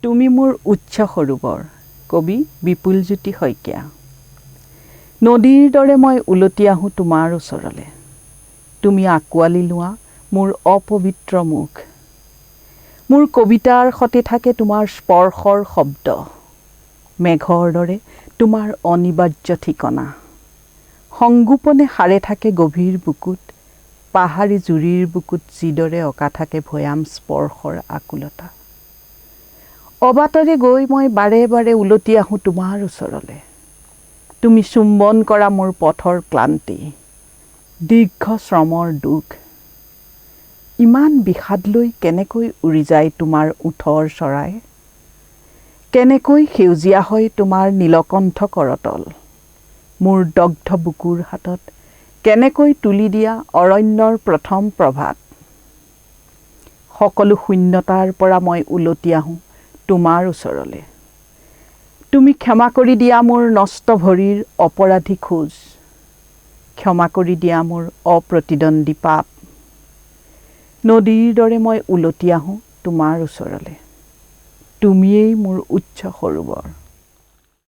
তুমি মোৰ উচ্চ সৰোবৰ। কবি বিপুলজ্যোতি শইকীয়া। নদীৰ দৰে মই উলটি আহোঁ তোমাৰ ওচৰলে। তুমি আঁকোৱালি লোৱা মোৰ অপবিত্ৰ মুখ। মোৰ কবিতাৰ সতে থাকে তোমাৰ স্পৰ্শৰ শব্দ। মেঘৰ দৰে তোমাৰ অনিবাৰ্য ঠিকনা। সংগোপনে সাৰে থাকে গভীৰ বুকুত, পাহাৰী জুৰিৰ বুকুত যিদৰে অঁকা থাকে ভৈয়াম স্পৰ্শৰ আকুলতা। অবাটৰে গৈ মই বাৰে বাৰে উলটি আহোঁ তোমাৰ ওচৰলে। তুমি চুম্বন কৰা মোৰ পথৰ ক্লান্তি, দীৰ্ঘ শ্ৰমৰ দুখ। ইমান বিষাদ লৈ কেনেকৈ উৰি যায় তোমাৰ ওঠৰ চৰাই? কেনেকৈ সেউজীয়া হয় তোমাৰ নীলকণ্ঠ কৰতল? মোৰ দগ্ধ বুকুৰ হাতত কেনেকৈ তুলি দিয়া অৰণ্যৰ প্ৰথম প্ৰভাত? সকলো শূন্যতাৰ পৰা মই উলটি আহোঁ তোমাৰ ওচৰলে। তুমি ক্ষমা কৰি দিয়া মোৰ নষ্ট ভৰিৰ অপৰাধী খোজ, ক্ষমা কৰি দিয়া মোৰ অপ্ৰতিদ্বন্দ্বী পাপ। নদীৰ দৰে মই উলটি আহোঁ তোমাৰ ওচৰলে। তুমিয়েই মোৰ উচ্চ সৰোবৰ।